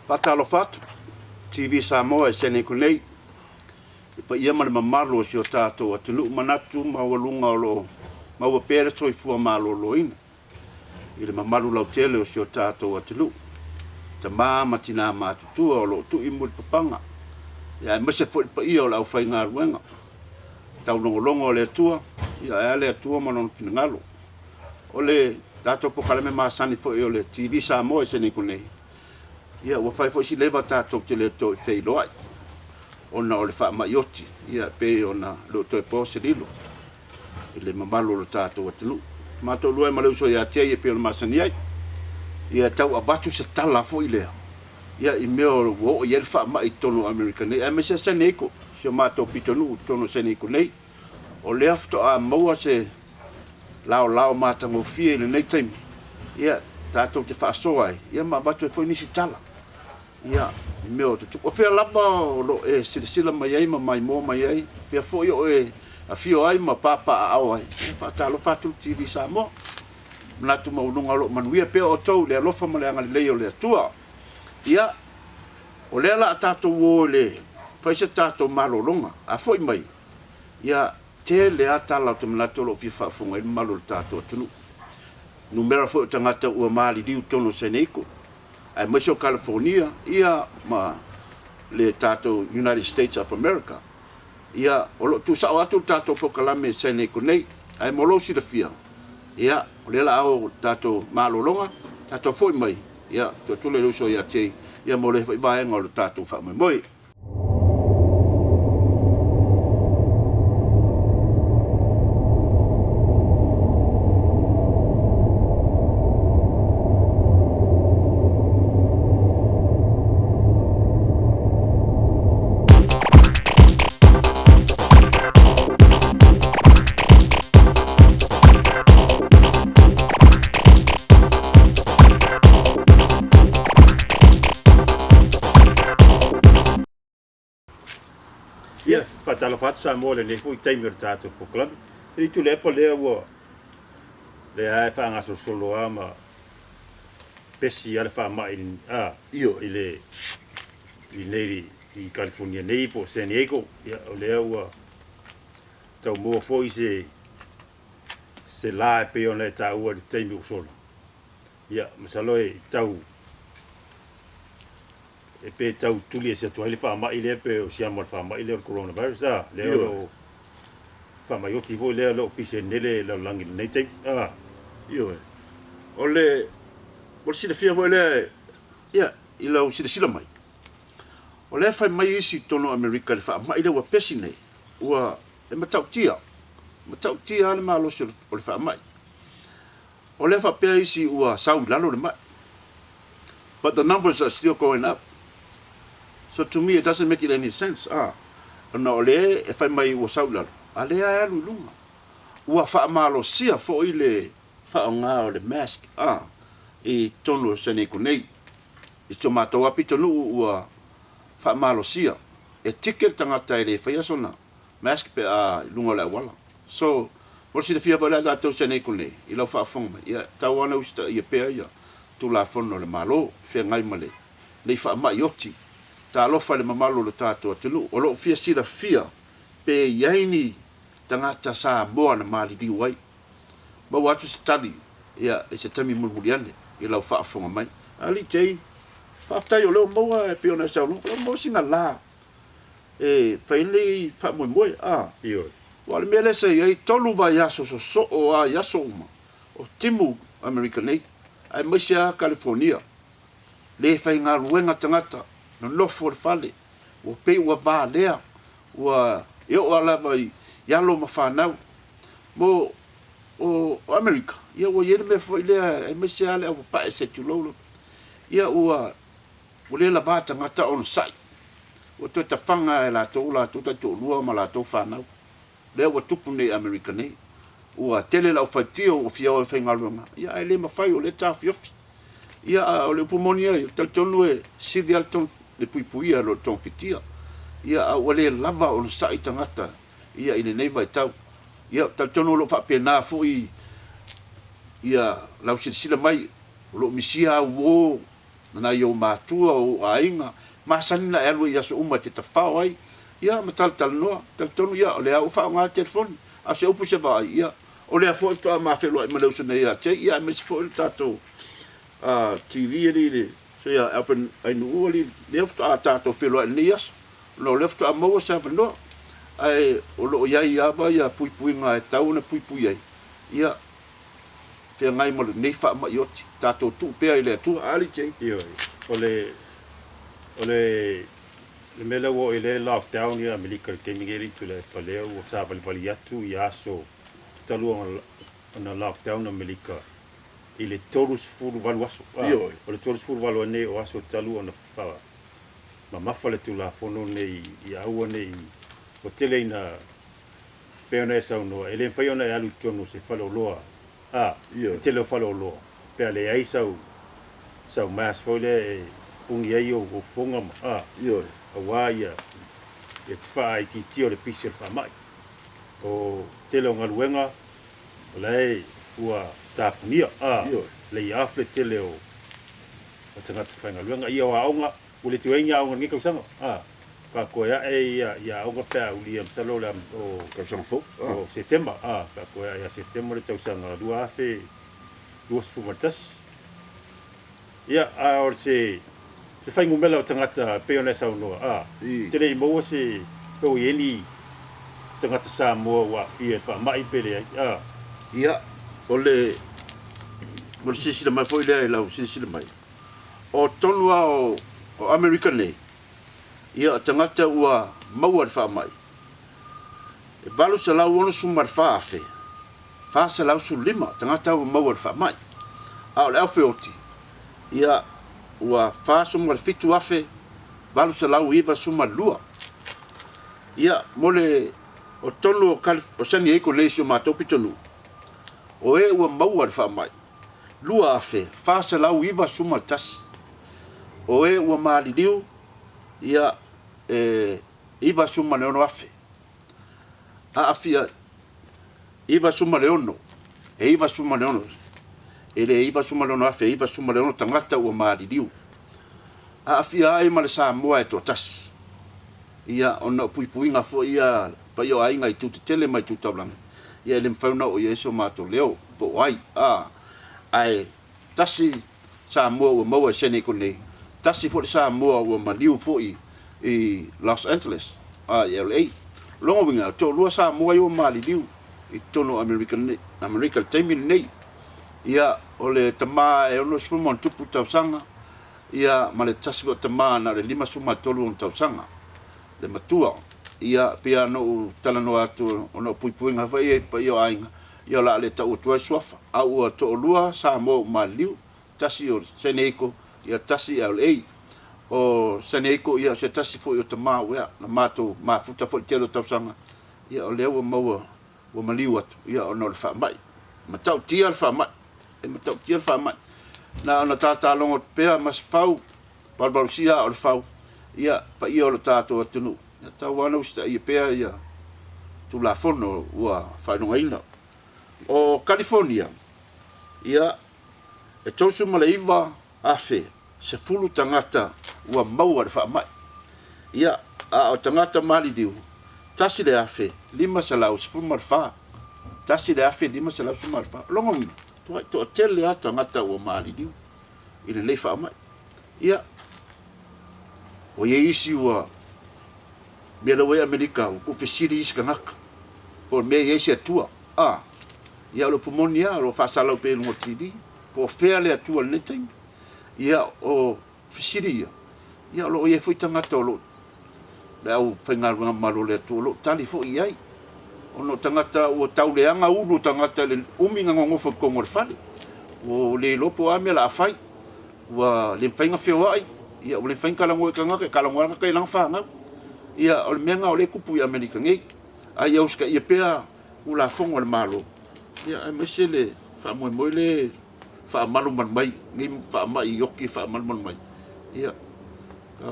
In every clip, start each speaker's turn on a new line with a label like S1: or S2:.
S1: Fatalo fatu. TV Samoa sene kunei. Pa ia ma le mamalo si o tātou atunu manatu mawalunga o lo maua pere soi fua malo loina. I le mamalu lau tele o si o tātou atunu. Ta mama tina matutua o lo tu imu le papanga. Ia mase fo pa ia o lau fai ngā ruenga. Tau longolongo o le atua. Ia le atua manon finangalo. O le tātou pokalame maasani fo i o le TV Samoa sene kunei. Ia ua fai fo si leva tātou te le to i fei loai. Ona o le wha maioti, ia pe ona lo toi po se lilo. I le mamalo lo tātou atinu. Mātou lua ma leu so ia tia ia pe ona masani ai. Ia tau abatu se tala fo i lea. Ia i meo wo i el wha mai tono American nei. Ai me se seneko, si o mātou pitonu tono seneko nei. O le afto a maua se lao mātango fie le nei taimi. Ia tātou te wha soa ai. Ia ma batu e fo nisi tala. Ia meo te tuko fea lapa o lo e sila mai ai ma mai mo mai ai fea fo yo e a fio ai ma papa a au ai fa talo fatu TV Samoa na tu ma ununga lo manuia pe o tau le alofa ma le anga le o le tua ia o le ala tato wo le fa se tato malo longa a foi mai ia te le ata la tu na to lo fi fa funga i malo tato tunu numero fo tangata ua mali diu tono seneko ai Meso California ia ma le tato United States of America ia o lo tu sa atu tato pokalame sene kunei ai molosi de fia ia o le la o tato malolonga tato foi mai ia to le so ia te ia mo le vai ngol tato fa mai
S2: Ia fatala fatu sa mo le fu taimi tato po club. Ili tu le po le wo. Le ai fa nga solo ama. Pesi ala fa mai
S1: io
S2: ile i California nei po San Diego. Ia o le wo. Tau mo fo se la pe on le tau de taimi solo. Ia masalo e tau e pe tau tuli se tu fa mai le pe o sia mo fa mai le coronavirus le o fa mai o tivo le lo pise nele lo langi nei te
S1: io o le o si de fia vo le ia i lo si de sila mai o le fa mai isi tono America le fa mai le wa pesi nei ua e matau tia le malo se o le fa mai o le fa pe isi ua sau lalo le mai but the numbers are still going up. So to me, it doesn't make it any sense. No ole e fai mai o saula. Ale a lunga. Ua fa malo sia fo ile fa nga o le mask. E tono sene kunei. I to mato api tonu ua fa malo sia. E ticket tangata ile fa yasona. Mask pe lunga la wala. So what si de fia vala da to sene kunei. I lo fa fonga. Ya tawana usta ia pe ia. Tu la fono le malo fe ngai male. Le fa mai oti. Ta alofa le mamalo le tato atunu o lo fia sila fia pe yaini tangata sa moa na mali di wai ma watu study ia e se tami mulmuliane i lau whaafonga mai ali tei whaaftai o leo moa e pe ona sa lo mo singa la e whainei whaamoe
S2: io
S1: wale mele se iei tolu vai yaso so o a yaso uma o timu American nei ai maisia California le whainga ruenga tangata no lofo fale o pe ua va lea ua eu ala vai yalo mafana mo o America ia o yele me foi lea e me se ale o pa se tulolo ia ua o le la vata ngata on sai o to ta fanga e la to to lua ma la to fana le o tupu nei America nei ua tele la fatio o fia o fenga luma ia ele ma fai o le ta fiofi ia o le pumonia tal tonu e sidi alton le pui lo ton fitia ia o le lava o sai tangata ia ine nei vai tau ia tal tonu lo fa pena foi ia la sila mai lo misia wo na yo matua o ainga masanina elu ia so uma te tafao ai ia matal no tal tonu ia o le au fa nga telefon a se upu se vai ia o le fo to ma fe lo ma le usne ia che ia me se fo tato TV li so ia open ai nu oli le fo tato fe lo nias lo le fo mo se no ai o lo ia ba ia pui nga e tau na pui ai ia te ngai mo nei fa ma yoti tato tu pe ai le tu ali che
S2: io ole le mela wo ile lockdown ia Amerika ke mingeri tu le paleo o sa pali atu ia so talu on lockdown Amerika ile torus furu valu aso o le torus furu valu ne o aso talu on fa ma fale tu la fono nei ia o nei o tele ina peona sa no ele fa ona alu tonu se falo loa tele falo loa pe ale ai sa mas fole ungi ai o fonga wa ia e fa ti o le pisi fa mai o tele nga luenga le ua tapunia le afle tele o tanga fa nga luenga ia wa onga o le tuenga onga ngi kausanga ka ko ya ia onga pa uli am salo la o
S1: kausanga fo
S2: o setembro ka ko ya setembro le tausanga dua fe duas fumatas ia or se fai ngumela o tangata peona sa no tele mo se ko yeni tangata sa mo wa fie fa mai pele
S1: ia ole mo sisi le mai foi le la sisi le mai o tonua o American ne ia tangata ua mau fa mai e balu se la wono sumar fa fe fa se la su lima tangata ua mau fa mai a le afeoti ia ua fa sumar fitu afe balu se la iva sumar lua ia mole o tonu o sani e ko le so ma topitonu o e ua mau fa mai lua afe fa se la iva sumar tas o e ua mali diu ia iva summa leono afe afia iva summa leono iva summa leono ele iva summa leono afe iva summa leono tangata ua mali diu afia ai male sa moa e totas ia ona puipuinga fo ia pa yo ai ngai tu tele mai tu tablang ia le fauna o yeso mato leo po ai ai tasi sa moa moa sene ko nei tasi fo sa moa ua maliu fo i Los Angeles LA longo winga to lua sa moa yo mali diu i tono American Tamil nei ia ole tama e ono sumon tupu tausanga ia male tasi fo tama na le lima suma tolu on tausanga le matua ia pia no talano atu ono puipuinga vai pa yo ainga yo la le tau tua sofa au to lua sa mo maliu tasi o seneko ia tasi LA o seneko ia se tasi fo yo tama wa na mato ma futa fo telo tausanga ia o leo mo o maliu atu ia ono le fa mai matau tia fa mai e matau tia fa mai na ona tata longo pea mas fau balbalusia o fau ia pa ia o tato atunu ia tau ana usta ia pea ia tu la fono ua whanungaina o California ia e tausu maleiva afe se fulu tangata ua maua le whaamai ia a o tangata mali diu tasi le afe lima salau sifuru marfa tasi le afe lima salau sifuru marfa longo mina to tele a tangata ua mali diu ile le whaamai ia o ye isi ua mea wei Amerika o fesiri isi kanaka o mea ye isi atua ia lo pumonia lo whasalau pe lungo TV ko fea le atua le netai ia o fesiri ia lo ye fui tangata o lo le au whaingarunga malo le atua lo tali fo iai ono tangata o tauleanga ulu tangata le uminga ngongofa kongo le fale o le lopo amea la afai wa le whainga feo ai ia o le whainga kalango e kangaka kalango e kaka ilang whanga ia o le menga o le kupu i Amerika ngei ai au ska ia pea ula fongo le malo ia ai mese le whamoe moe le whaamalu man mai ngi whaamai yoki whaamalu man mai ia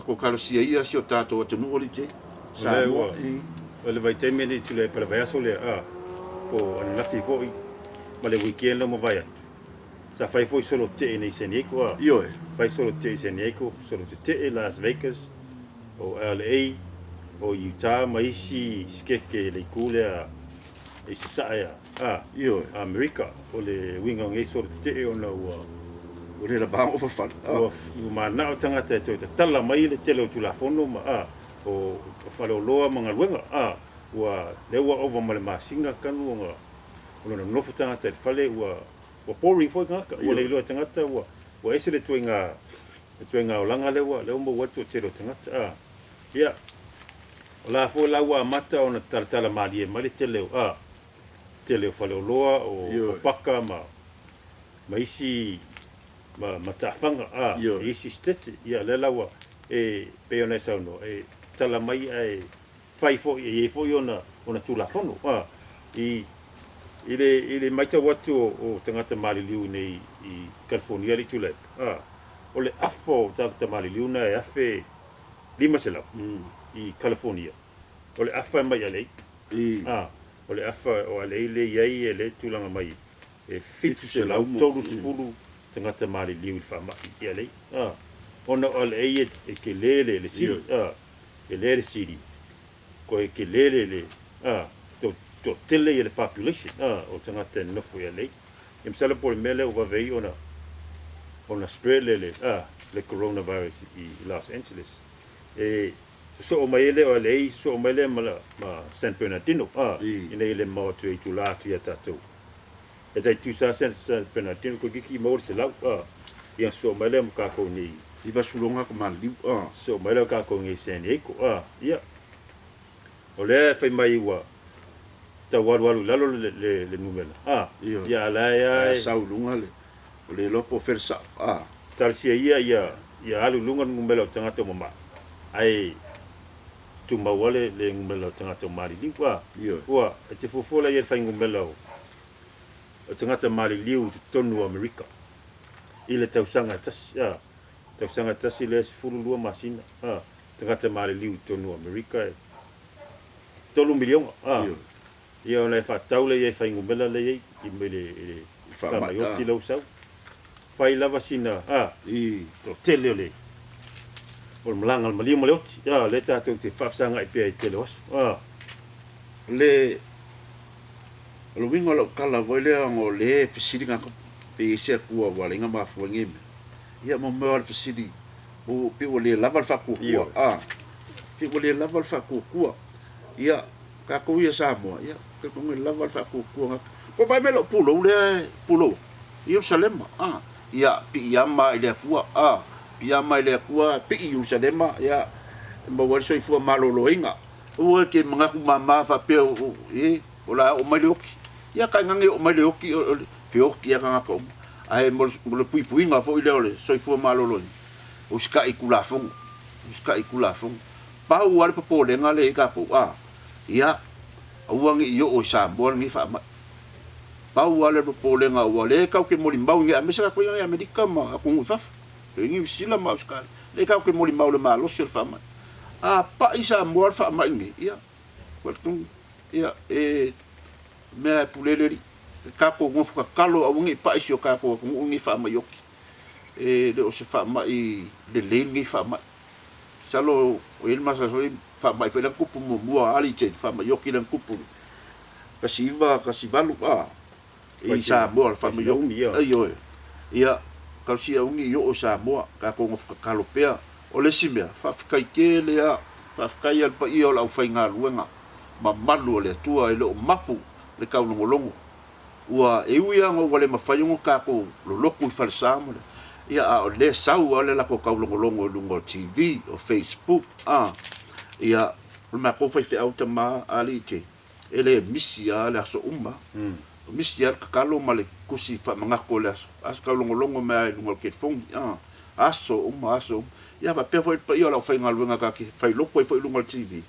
S1: ko kalosia ia si o tātou atunu oli te
S2: o le vai teime ni tu le pala vai aso le ko ana nafi foi ma le weekend lo mo vai atu sa fai foi solo te nei San Diego
S1: Io
S2: fai solo te San Diego solo te Las Vegas o LA o Utah mai si skeke le kule e se saia
S1: io
S2: America o le winga ngai solo te ona ua
S1: o le lava o fa
S2: ua mana o tangata e te tala mai le tele o tulafono ma o whaleoloa mga luenga ua lewa ova ma le masinga kanu o ngā nofu tangata e whale ua pori foi ngaka ua leiloa tangata ua ese le tuenga o langa lewa mo watu o tele o tangata ia o la fo la ua mata o na tala mali e mali tele o whaleoloa o paka ma isi ma tafanga isi stete ia le lawa e peona sauno e tala mai ai fai fo ona tulafono ile maita watu o tangata maliliu nei i California li tule o le afo tangata maliliu na e afe lima sela i California o le afa mai ale o le afa o ale ile iai e le tulanga mai e fitu sela tolu sifuru tangata maliliu i fama i ale ona o le e ke lele le siri e lele siri ko e ke lele le to tele i le population o tangata nofo i ale e msala po le mele o vavei ona spread le coronavirus i Los Angeles e so o mai le o le so o mai le ma San Bernardino ina ile mo tu i tula tu ya tatu e dai tu sa San Bernardino ko ki mo se lau ia so mai le ka ko ni
S1: i va sulonga ko mali
S2: so mai le ka ko ngi San Diego ia o le fai mai wa ta walu lalo le numela ia la ia
S1: sa ulunga le lopo fersa
S2: tal sia ia alu lunga numela o tangata mama ai tu mawale le ngumela tangata mali liwa ua te fofola ia fai ngumela o tangata mali liu tonu Amerika ile tausanga tasi le furu lua masina tangata mali liu tonu Amerika tolu milion ia ona fa taule ia fai ngumela le i mele fa mai o tilo sau fai lava sina to tele le o mlanga mali mo leoti le tatou te fafsanga i pe tele os
S1: le lo wingo lo kala voile ngo le fisiri nga pe se ku wa lenga ma fu ngim ia mo mo fisiri o pe o le lava fa ku pe o le lava fa ku ia ka ko ia sa mo ia ka ko le lava fa ku ko vai me lo pulo Yerusalem ia pi yama ile ku pia mai le kua pi Yerusalem ya mo wa so fu malolo inga o ke mga ku mama fa pe o la o mai loki ya ka ngange o mai loki fio ki ya nga ko ai mo le pui nga fo ile ole so fu malolo o ska ikula fong pa o al po le nga le ka po ya o ngi yo o sa mo ngi fa pa o al po le nga o le ka ke mo limbau ngi amesa ko ya Amerika ma ko fa ngi sila ma ska le ka ke mo limbau le malo sur fama pa isa mo fa ma ngi ya ko ia me puleleri ka ko ngo fa kalo au ngi pa isio ka ko ngi fa ma yoki le o se fa ma i le ngi fa ma salo o il masa so fa ma fe la kupu mo ali che fa ma yoki la kupu kasi valu e sa mo fa ma yoki ayo ia ka si au ngi yo sa mo ka ko ngo fa kalo pe o le simia fa kai ke le fa kai al pa io la fa nga luenga ma malu le tua e lo mapu le ka longo ua e uia ngo wale mafayungo ka ko lo loku falsa mo ia a le sau ole la ko ka longo lungo TV o Facebook ia ma ko fa fe auta ma ali te ele misia la so misia ka kalo male kusi fa manga ko le as ka longo ma lungo ke fong aso ia ba pe foi ia la fa ngalunga ka ki fa loko foi lungo TV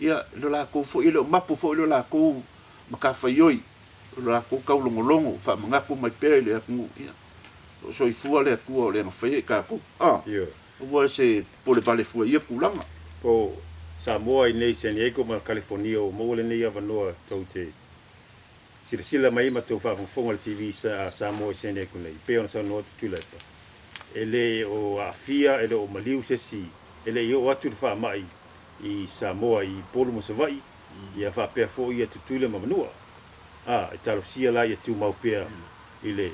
S1: ia lo la ko fo ile mapu fo lo la ko maka fa yoi la ko ka longo fa manga ko mai pe le ku ia so i fu le ku le no fe ka ko o se po le vale fu ia kulanga
S2: po Samoa i nei San Diego ma California o mo le nei ava noa tau te sila mai ma tau whaafonga le TV sa Samoa sene kunei. Pea ona sa noa tutula pa. Ele o afia, ele o maliu sesi, ele i o atu wha mai i Samoa i polu mo savai, ia wha pea fo ia tutule ma manua. I talo sia la ia tu mau pea ile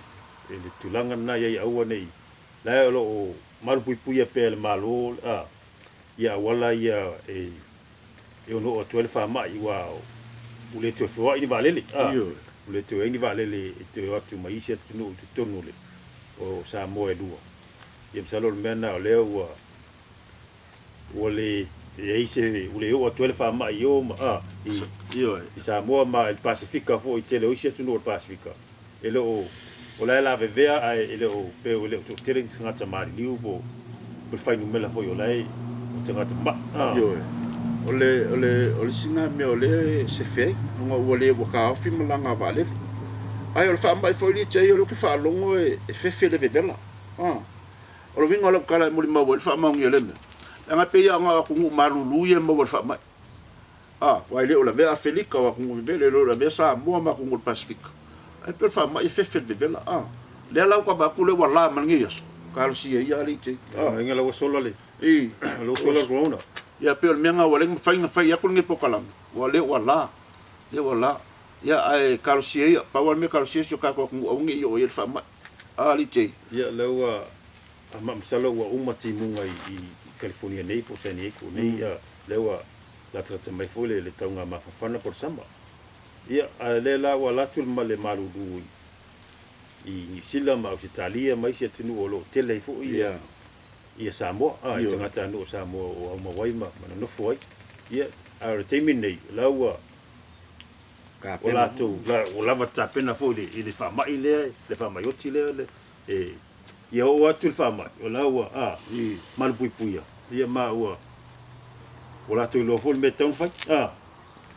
S2: tulanga na ia aua nei. La lo o marupuipuia pea le malo, ia wala ia e ono o tuele wha mai wa ule tu fua ini valele. Ule tu ini valele te atu mai sia tunu tunu le o Samoa e lua. Ia msalo le mena o leo ule ise ule o tuele wha mai o ma i Samoa ma el Pasifika fo i tele o isia tunu o Pasifika. Ele o la vevea ai ele o pe o le o tere ngata mari liu po fai no mela foi o lai o ngata ma.
S1: Ole singa me ole se fei nga ole o ka ofi malanga vale ai ole fa mai foi ni tei ole que fa longo e fe le vedela ole vinga ole kala mo ma ole fa ma ngi ole me nga pe ya nga ku maru lu ye mo ole fa mai wa ile ole vea felika wa ku vele ole vea sa mo ma ku Pacific ai per fa mai fe le vedela le la ko ba ku le wala man ngi yes ka si ya ali tei
S2: nga lo solo le lo solo corona
S1: ia pe o menga wale fai aku ngi pokalam wale wala ia ai kalsia pa wale me kalsia so ka ko ngi o ia fa ali te
S2: ia lewa ama msalo wa umati munga i California nei po San Diego nei ia lewa la trata mai fole le taunga ma fana por samba ia le la wala tul male malu du i sila ma Italia mai se tunu o lo tele fo ia Samoa i tangata no Samoa o Mawai ma no foi ia a teimi nei laua
S1: ka
S2: o la tu la o lava tapena fo le fa mai le fa mai oti le ia o atu fa mai o laua i malpuipuia ia ma o la tu lo fo me ton fa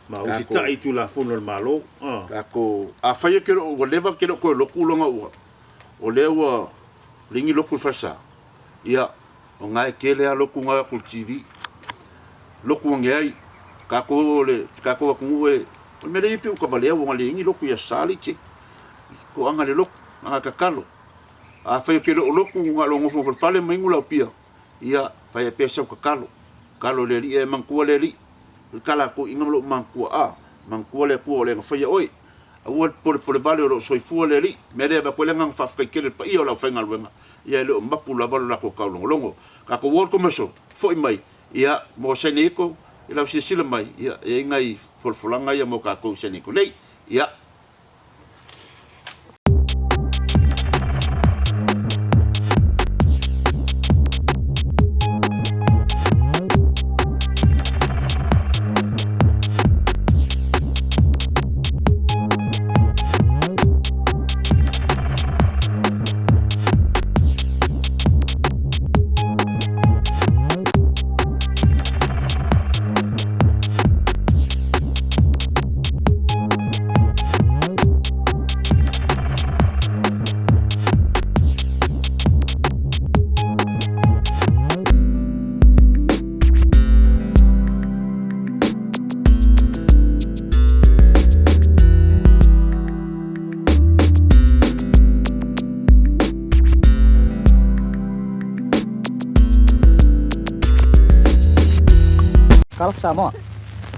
S2: ma o si tai tu la fo no malo
S1: ka ko a fa ke o leva ke ko lo kulonga o lewa lingi lo ku fasa ia o ngai kele a loku nga ku TV loku ngai ka ko ku e o me le piu ka vale o ngali ngi loku ya sali che ko anga le loku anga ka kalo a fa ke lo loku nga lo ngofo fale mai ngula pia ia fa ya pesa ka kalo le li e manku le li kala ko inga lo manku le ku le fa ya oi a wo por vale lo soifu le li me le ba ko le ngang fa ke le pa ia lo fa ngalwenga ia lo mapu la bala ko ka longo ka ko wor ko meso foi mai ia mo seniko ila sisila mai ia e ngai folfolanga ia mo ka ko seniko nei ia
S3: Kalau Samoa,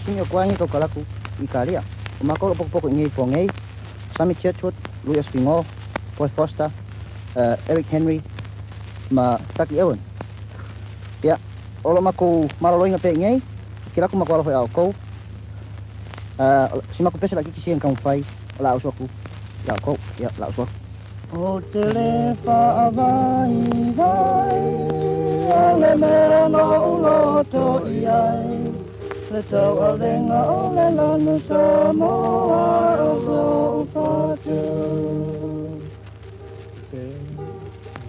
S3: sini aku angin kau kalaku ikalia. Umakau pokok ngai pongai, Sammy Churchwood, Louis Pingo, Paul Foster, Eric Henry, ma Taki Ewan. Ya, olo maku marolo inga pe ngai, kira aku maku alo fai au kau. Si maku pesa lagi kisi yang kamu fai, la usaku, ya kau, ya la usaku. O telefa avai vai, ole mera no uloto iai. Le tau a renga o le lanu Samoa o go upatu.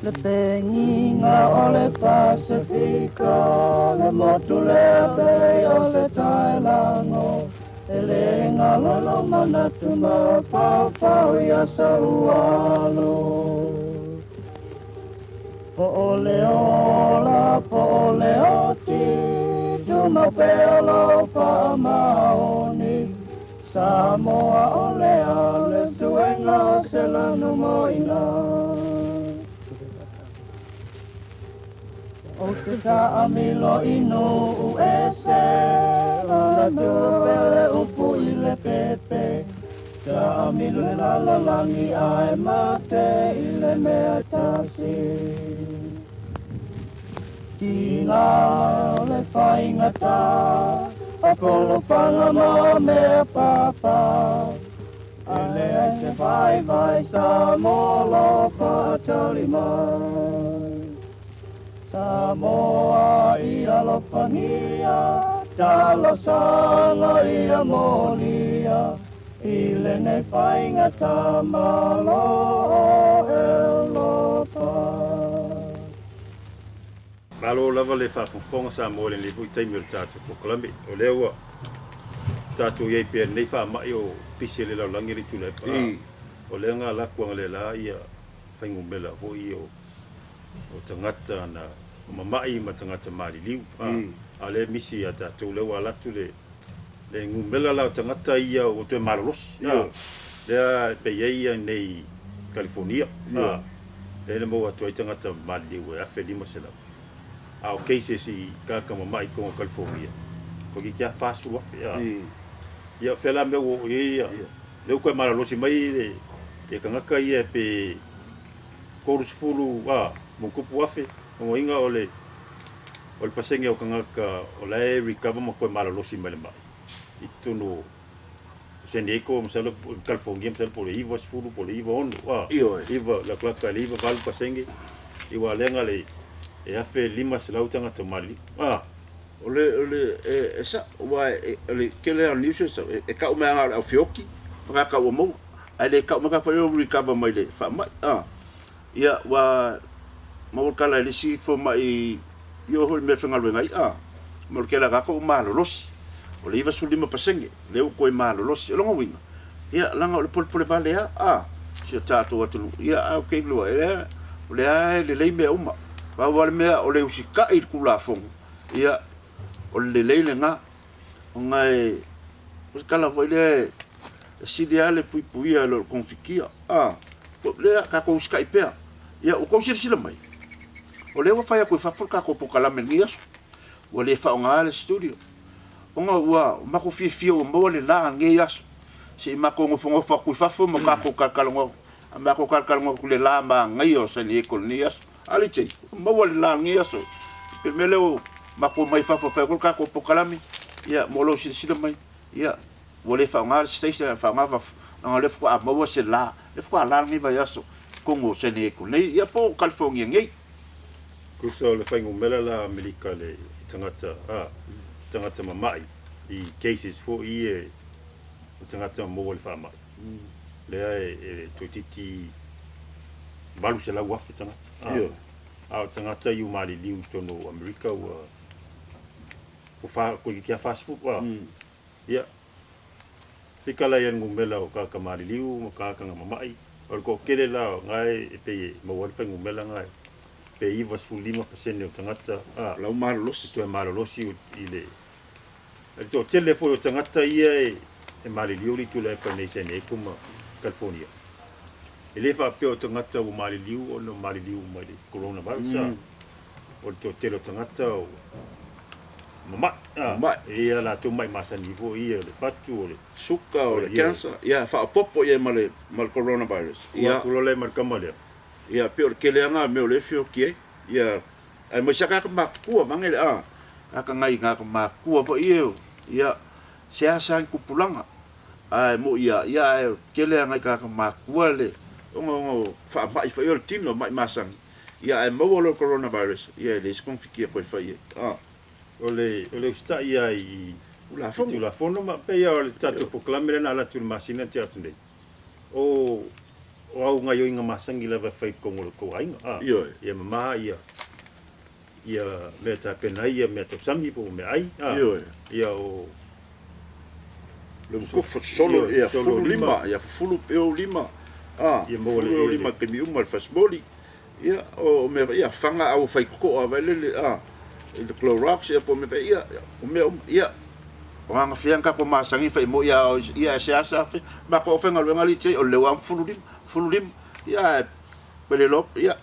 S3: Le penginga o le Pasifika, le motu le pei o le tailango. E lenga lolo manatu ma pau ia sa ualo. Po ole ola, po ole oti, Tuma pelo pa maoni, Samoa ole ale tuenga o se lanu moina. O te ka amilo inu u ese, la tupele upu i le pepe. Ka amilo le lalalangi ai mate i le mea tasi. Kina o le whaingata, apolo panga ma mea papa. Ale ai se vai sa molo patali mai. Samoa ia lopangia, talo sanga ia molia, ile ne whainga tamalo Europa.
S2: Malo lava le whafonga sa mo le lipu i taimi o le tātou po Kolami. O lea ua tātou iei pia nei wha mai o pisi le laulangi ritu le pa. O lea ngā lakuanga le la ia whaingu mela ho i o tangata na mamai ma tangata mari liu. A le misi a tātou le walatu le ngumela la tangata ia o te marolosi. Lea pe ia nei California. Le mo atu ai tangata mari liu e afe lima se lau. A o cases i kaka mamai ko California. Ko ki kia fasu afe. Ia fela me o ia. Leu koe marolosi mai e kangaka ia pe korus fulu mungkupu afe. O inga o le pasenge o kangaka o le recover ma koe maralosi mai le mai. I tunu San Diego msalo California msalo po le iwa sfulu po le iwa onu. Iwa la klaka le iwa valu pasenge. Iwa lenga le e afe lima selau tangata mali.
S1: O le esa wa le kele al news e ka o mea au fioki. Maka ka o mo. Ai le ka maka fa recover mai le fa mai. Ia wa mau kala le si fo mai yo hol me fenga luenga mo kela ga ko malo los o le iva sulima pasenge le ko e malo los e longa winga ia langa o le pol vale si tato atu ia o ke lo le le me uma va wal me o le usika i kula fong ia o le nga o ngai o kala vo le si le pui lo konfikia le ka ko usika i pe ia o ko sila mai. O le wa fai ko fa ka ko poka la menias. O le fa nga le studio. O nga wa ma ko fi o mo le la nge yas. Si ma ko ngo fa ko fa fo mo ka ko kalkalongo. Ma ko kalkalongo ku le la ma ngai o se le kolonias. Ali che mo le la nge yas. Pe mele o ma ko mai fa ko ka ko poka la mi. Ya mo lo sila mai. Ya o le fa nga station fa nga fa nga le fa mo se la. Le fa la nge va yaso. Kongo se le koloni. Ya po California ngai.
S2: Kusa le whaingu mela la Amerika le tangata mamai i cases fo i tangata mo le whamai. Lea e totiti balu se lau afe tangata. Tangata i umari liu tono Amerika ko i kia fast food ia whika lai an ngumela o kaka mari liu mo kaka nga mamai. O ko kele la ngai e pe mo whaingu mela ngai. Pe iwa sfulima pasene o tangata
S1: lau marolosi
S2: tu e marolosi i le to tele foi o tangata ia e mariliu tu le pa nei sene kuma California e le fa pe o tangata o mariliu o no mariliu mai le coronavirus o to tele o tangata o mama ia la tu mai masani vo ia le fatu o le
S1: suka o le cancer ia fa popo ia mal coronavirus
S2: ia kulo le mar kamale
S1: ia pe o keleanga me o le fio ki ia ai mo saka ka makua mangele aka ngai nga ka makua fo ia se asa ku pulanga ai mo ia keleanga ka makua le ngo fa mai fa yo tino mai masang ia ai mo lo coronavirus ia le skonfikia ko fa ia
S2: ole sta ia i
S1: la fono
S2: ma pe ia o le tatu proclamere na la tu masina tia tunde o au nga yo inga masangi lava fai kongo ko ainga ia mama ia meta pena ia meta sami po me ai ia o
S1: le ko solo ia fulu lima ia fulu peo lima ia mo le lima ke mi umar fasboli ia o me ia fanga au fai ko a vele le Clorox ia po me ia o me ia o anga fianga ko masangi fa mo ia siasa fa ma ko fa ngal ngali che o le wan fululim ia pele lo ia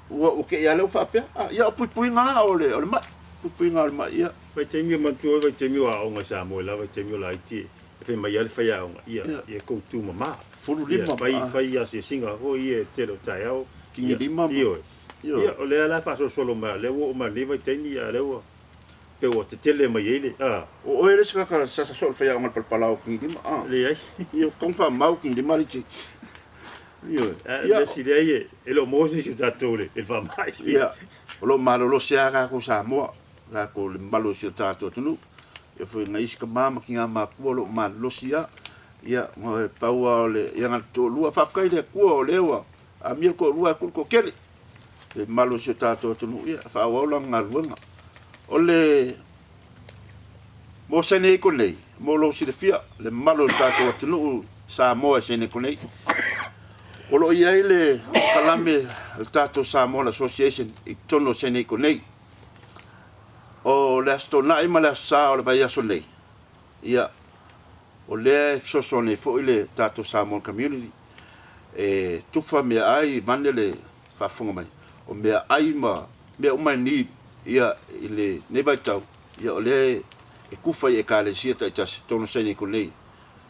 S1: o ke ia le fa pe ia pui nga o le ma pui nga ma ia
S2: vai temi ma tu vai temi wa o nga sa mo la vai temi la iti fe mai ia fa ia ia ko tu mama
S1: fululim
S2: vai ia se singa ho ia te lo tai au
S1: ki lima
S2: ia o le la fa solo ma le o ma le vai temi ia le o pe o te tele mai ele
S1: o ele ska ka sa sol fa ia ngal palau ki lima
S2: le ai
S1: ia kon fa mau ki lima ri
S2: ia si le ai e lo mo si ta tole e fa mai
S1: ia o lo malo lo sia ka ko sa mo la ko le malo si ta to tunu e foi na iska mama ki nga ma ko lo malo sia ia mo e paua le ia ngal to lua fa fkai le ko le wa a mi ko lua ko kele e malo si ta to tunu ia fa wa lo ngal wanga ole mo sene ko nei mo lo si de fia le malo ta to tunu sa mo sene ko nei o lo ia le kalame tato Samoa Association i tono sene ko nei o le sto na i mala sa o le vai aso nei ia o le so ne fo ile tato Samoa community e tufa me ai manele fa funga mai o me ai ma me o mai ni ia ile ne vai tau ia o le e kufa e kale sia ta tono sene ko nei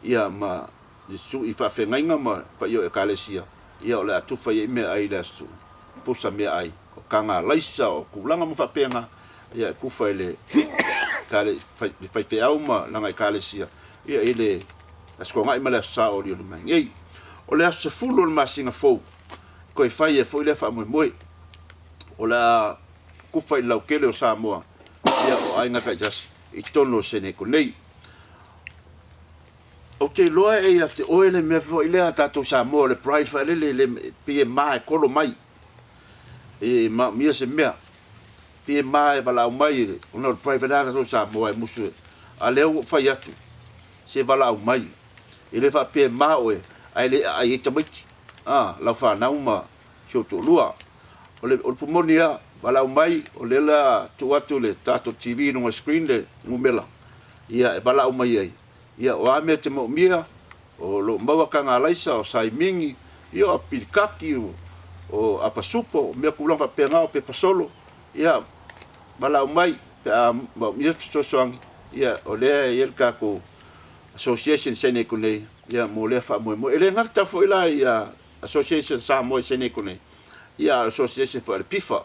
S1: ia ma su i fa fenga ma pa yo e kalesia ia o le atufa i me ai la stu pusa me ai o kanga laisa o kulanga mo fa penga ia kufa ile kale fai fe au ma langa i kalesia ia ile asko ngai mala sa o ri o mai ei o le aso fulo le masinga fo ko i fai e fo ile fa mo moi o la kufa i lau kele o Samoa ia o ai ngaka jas i tono sene ko nei o te loa e a te oele me fo ile a tatou Samoa le private le pie mai kolo mai e ma mia se mea pie mai bala mai ona private ana to Samoa e musu a leo fai atu se bala mai ile fa pie mai oe ai le ai te mai la fa na uma sho to lua o pumonia bala mai o le la tu atu le tatou TV no screen le ngumela ia bala mai ai ia o ame te mo mia o lo maua kanga laisa o sai mingi ia a pilkaki o apasupo mea kulanga penga o pe pasolo ia bala mai a mia sosoang ia o le yerka ko association sene kune ia mo le fa mo ele ngata fo ila ia association sa mo sene kune ia association for pifa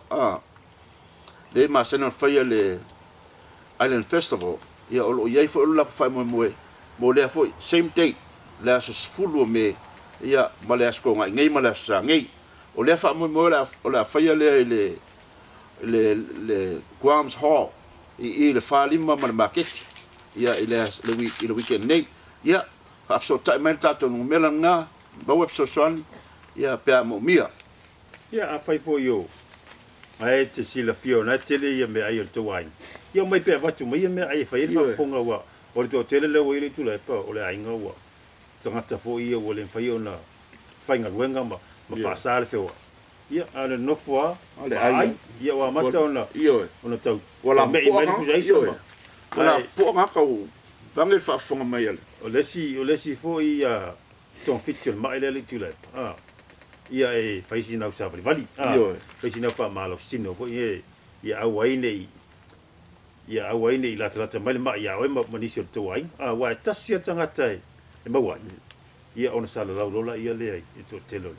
S1: le ma sene fa le Island Festival ia o ia fo la fa mo mo le foi same date la so fulu me ia male asko ngai male sa ngai o le fa mo la o la fa le Guams Hall i le fa lima ma market ia le weekend nei ia fa so ta men ta to no mela nga ba we so soni ia pe mo mia
S2: ia a fai fo yo ai te sila fio na tele ia me ai to wine ia mai pe va tu mai me ai fa ia ponga wa o to tele le o ile tu le pa o le ainga wa tangata fo ia o le fai ona fai nga wenga ma fa sale fe wa ia ana no fo
S1: ale ai
S2: ia wa mata ona
S1: ia
S2: ona tau
S1: wala
S2: me me ku jai so
S1: wala po nga ka u vange fa fonga mai ale
S2: o lesi fo ia ton fitur mai le tu le ia e fai sina u sa vali fai sina fa malo stino fo ia awai nei ia awai nei la trata mai ma ia o ma manisio to wai wa tasia tangata e ma wa ia ona sala la lola ia le i to telo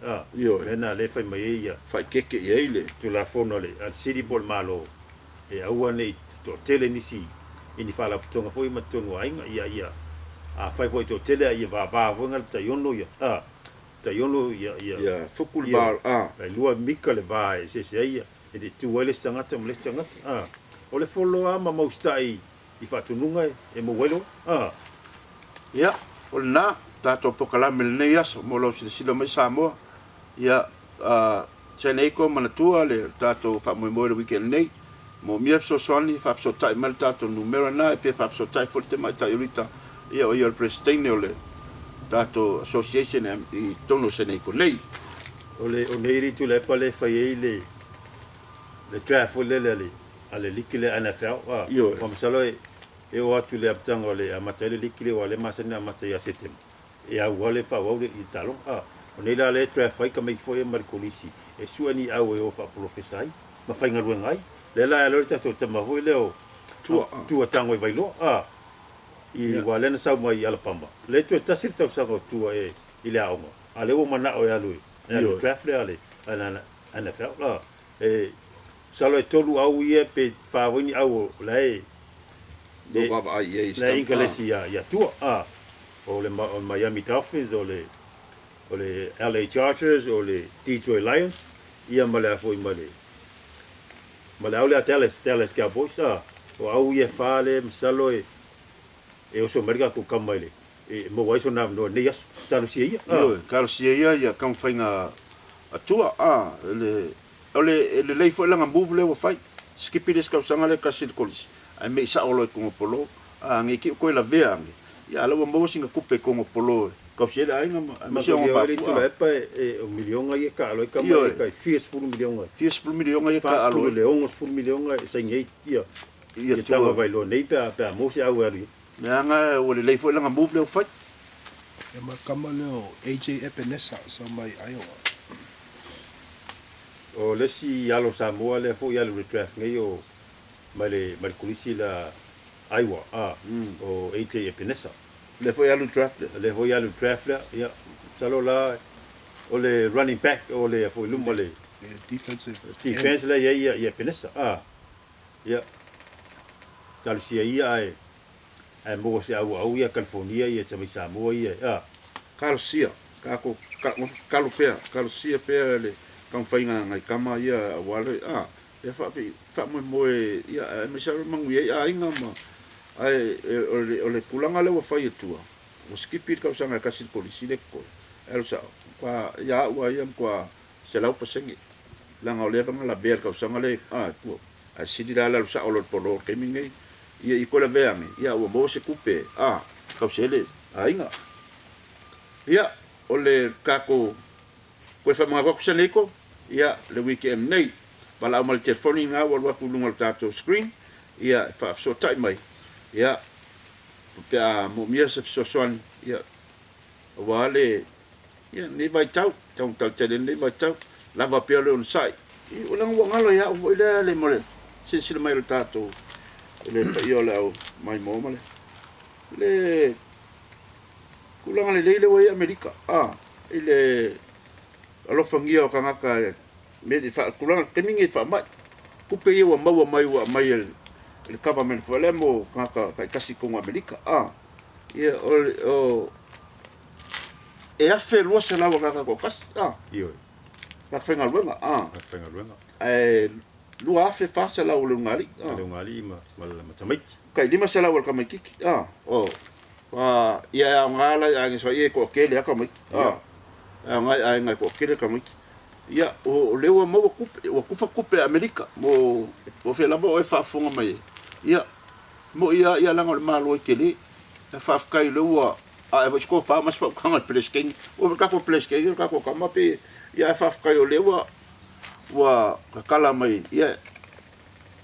S2: na le fai mai ia
S1: fai keke ia ile
S2: tu la fono le al city bol malo e awa nei to tele nisi ini fala tonga foi ma tonu ai ia fai foi to tele ia va vonga ta yono ia ta yono ia
S1: fukul bar
S2: ai lua mika le vai se ia e de tu wele stangata mo le stangata o le folo ama maustai i fatununga e mo welo
S1: ia o na tato pokala melne ia mo lo silo mai Samoa ia tsenei ko manatua le tato fa mo le weekend nei mo mia so soni fa so tai mal tato numero na e pe fa so tai forte mai tai rita ia o il presidente o le tato association i tono senei ko nei
S2: o nei ritu le pale fai le draft le ale likile NFL wa masalo e o atu le aptanga o le amata le likile o le masana amata ia setem e au wale pa wau i talo o nei la le traffic ka mai foi e marikolisi e suani au e o fa profesai ma fainga ruengai le la lo tato te mahui leo tua tango i vailo i wale na sau mai Alabama le tu tasir tau sango tua e i le aonga a le o mana o e alui e le traffic ale ana NFL e salo e tolu au ia pe whawini au lai le ingalesi ia tua o le Miami Dolphins o le LA Chargers o le Detroit Lions ia male a foi male au le Dallas Cowboys o au ia fale msalo e o so America ko kamaile e mo waiso na no ne yas talo sia ia
S1: talo sia ia kam fainga atua le lei foi langa move le wa fai skipi des ka sanga le kasil kolis ai me sa olo ko polo ngi ki ko la vea ya lo mo singa kupe ko polo ka sia ai ma sia on ba
S2: tu la pa e o milion ai ka lo ka mai ka 40 milion ai ka alo le 11 milion ai sa ngi ia tava vai lo nei pa mo sia au ali
S1: nga o le lei foi langa move le fai
S4: e ma kama leo AJ Epinesa so mai Iowa
S2: o le si alo Samoa le fo ia le draft ngai o mai kulisi la Iowa o AJ Epinesa
S1: le foi alu draft
S2: ia salo la o le running back o le fo lumo le defense la ia Epinesa ia talo si ia ai mo se au ia California ia te Samoa ia
S1: Carlos Sia pe le kam fainga ngai kama ia wale e fa mo ia me sa mangu ia inga ma ai o le kulanga le wa fai tua o skipit ka usanga kasil polisi le ko elsa kwa ya wa ia kwa se lau pasengi langa o le vanga la ber ka usanga le tu a sidira la usa o lo polo ke mingai ia i kola veangi ia o mo se kupe ka usele inga ia o le kako ko fa mga ko seneko ia le weekend nei pala mal telefoni nga wa wa kulunga tato screen ia fa so tai mai ia pe mo mia se so son ia wale ia ni vai tau tau tele ni vai tau lava pe le on sai i o lang wa ngalo ia o le mo le se mai tato le io la mai mo male le kulanga le wa America ile alo fangia o kangaka me di fa kulanga temingi fa mai kupe ia wa mai el government fa le mo kangaka kai kasi ko America ia o e a fe lo se la wa kangaka ko kas
S2: io
S1: la fenga luenga lu a fe fa se la o lungali
S2: ma tamait
S1: kai lima se la wa kamai kiki ia ngala ang so ie ko kele ka mai ngai ko kele ka mai ia o lewa mo kufa kupe America mo fe la mo e fa fonga mai ia mo ia langa malo kele fa kai lewa e ko fa mas fa kanga plesking o ka ko plesking ka ko kama pe ia fa kai o lewa wa kala mai ia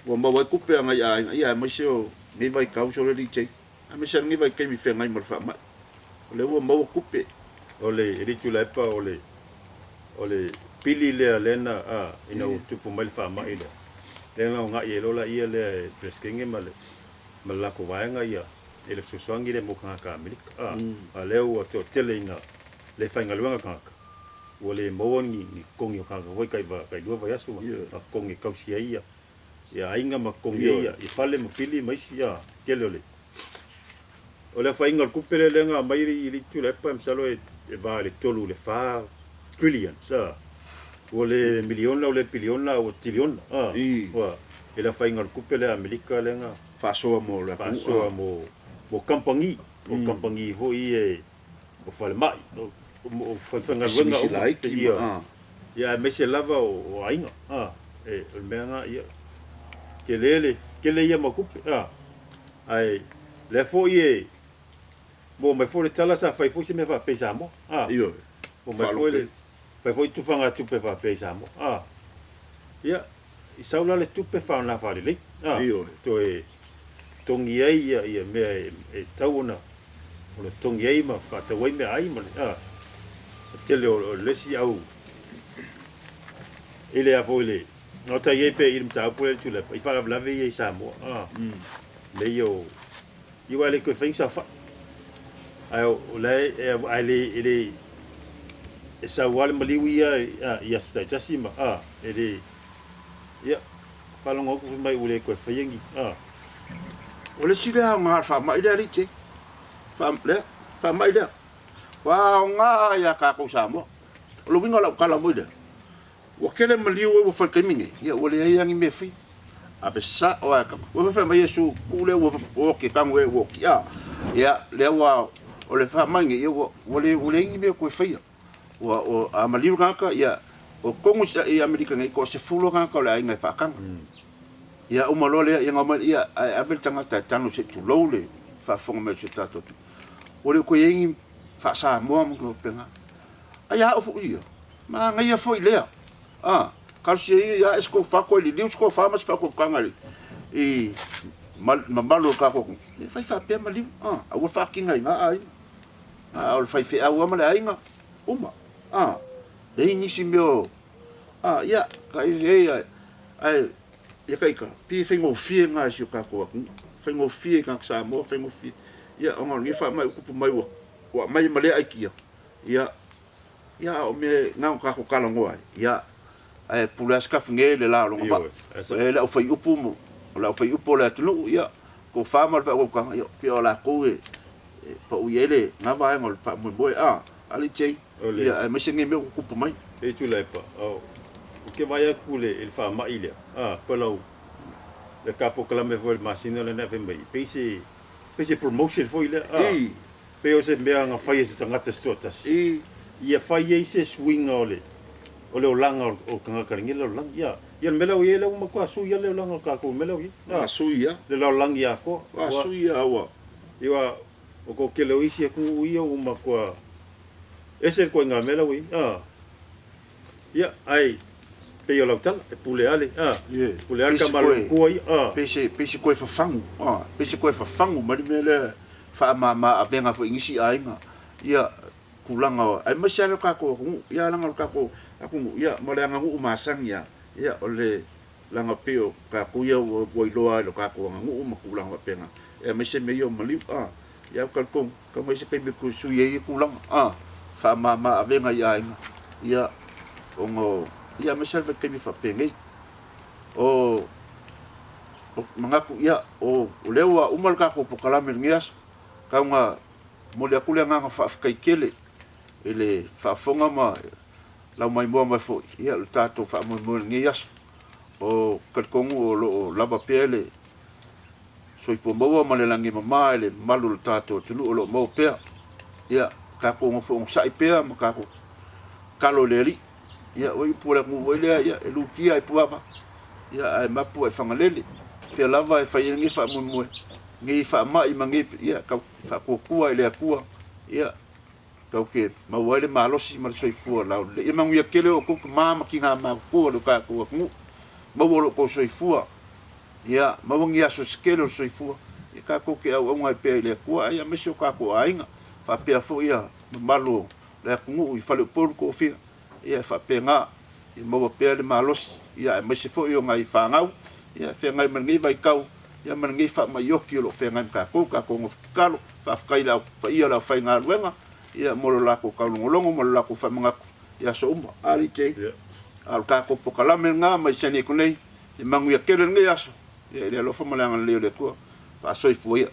S1: wa mo kupe ngai ia mai so ni vai ka so le che a me se ngi vai ke mi fe ngai mo fa ma le wo mo kupe
S2: ole ritu la pa ole pili le lena ina o tupu mai fa ma ile le nga ye lo la ia le preskinge male mala ko vaenga ia ele so sangi le mo ka Amerika le o to teleinga le fainga luanga ka ole mo ni kongi ka voi kai va kai do va yasu ma kongi kausia ia ia inga ma kongi ia i fale mo pili mai sia kelole ole fainga kupele lenga mai ri tu le pa msalo e va le tolu le fa trillions ole milion la ole billion la o trillion wa ele fainga kupele Amerika lenga
S1: fa so mo la
S2: fa so mo kampangi ho i o fale mai o fainga wenga o ia me se lava o ainga e o menga ia kele ia mo kupe ai le fo i mo me fo le tala sa fai fo se me va pesa mo
S1: io
S2: o me fo le fai fo tu fanga tu pe va pesa mo ia i saula le tu pe fa na fa le io tongi ai ia mea e tauona o le tongi ai ma whatawai mea ai ma tele o lesi au ele a foi le no ta ye pe il mta po le tule i fa la ve ye sa mo le yo you ale ko fin sa fa ai le ele e sa wal maliwi ya sta jasima ele ya falongo ku mai ule ko fayengi
S1: o le sile ha nga fa mai le ri che fa mai le wa nga ya ka ko sa mo lo winga la kala mo de o kele maliu o fa keminge ya o le yangi me fi a pe sa o ka o fa mai su ku le o ke kan we o ya le wa o le fa mai ye o le ngi me ko fa ya o a maliu ka ya o kongu sa e amerika ngai ko se fulo ka ko la ngai fa kan ya o malole ya ngama ya a vel tanga ta tanu se tu lole fa fonga me se tato o le ko yengi fa sa mo am ko penga aya o fu ia ma ngai foi le ka se ya esko fa ko li liu sko fa mas fa ko kangari e malo ka ko e fa pe maliu a o fa kinga nga ai o fa fe a o ma le nga uma e ni si meu ya ka ai ya kai ka pi fengo fie nga si ka ko fengo fie ka sa mo fengo fie ya o ngi fa mai ku mai wa mai male ai kia ya o me nga ka ko kala ngo ya ai pulas ka funge le la lo va e la o fai upu mo la o fai upu la tu ya ko fa mal fa ko ka yo pi o la ko e pa u yele nga va ngol pa mo boy ali che ya me se ngi me ku mai
S2: e tu le pa que vai a cule il fa ma ilha pelo le capo que la me foi masina le neve mai pese promotion foi le pe o se me nga fai se tanga te stotas ia fai se swing ole o langa o kanga karingi le langa ia mela o ele uma kwa su ia le langa ka ko mela o
S1: su ia
S2: le langa ia ko
S1: su ia wa
S2: ia o ko ke le isi ku ia uma kwa ese ko nga mela o ia ai pe yo lautal e pule ale pule ale ka malu koi
S1: pese ko fa fangu pese ko fa fangu mari mele fa ma avenga fo ingisi ainga ia kulanga ai masalo ka ko ia langa ka ko aku ia mole nga ngu masang ia ole langa peo ka ku ia wo loa lo ka ko ngu makulanga penga e mese me yo mali ia ka ko ka mese pe me ku su ye kulanga fa ma avenga ia ainga ia ongo ia mesel fa kemi fa pengai o mangaku ia o lewa umal ka ko pokala ngias ka nga mole akule nga fa kai kele ele fa fonga ma la mai mo ma fo ia tato fa mo ngias o kalkongu o lo lava pele so ipo mo ma le langi mama ele malu tato tulu o lo mo pe ia ka ko ngo fo sai pe ma ka ko kalo leri ia oi pula mu ole ia e lukia e puava ia ai mapu e fangalele fe lava e fa ngi fa mu ngi fa mai mangi ia ka fa ko kua ile kua ia ka ke ma wale malosi mal soi fu la e mangu ia kele o ko mama ki nga ma ko lo ka ko mu ma wo ko soi fu ia ma ngi aso skelo soi fu e ka ko ke au ngai pe ile kua ia me so ka ko ainga fa pe fo ia malo la ku i fa le por ko fi ia fa penga i mo pe le malos ia me se fo yo ngai fa ngau ia fe ngai mangi vai kau ia mangi fa ma yo ki lo fe ngai ka ko ngo kalo fa kai la fa ia la fa nga luenga ia mo la ko ka longo mo la ko fa manga ia so umba ali che al ka ko pokala menga mai se ni ko nei i mangu ia kele ngai aso ia le lo fa malanga le ko fa so i fu ia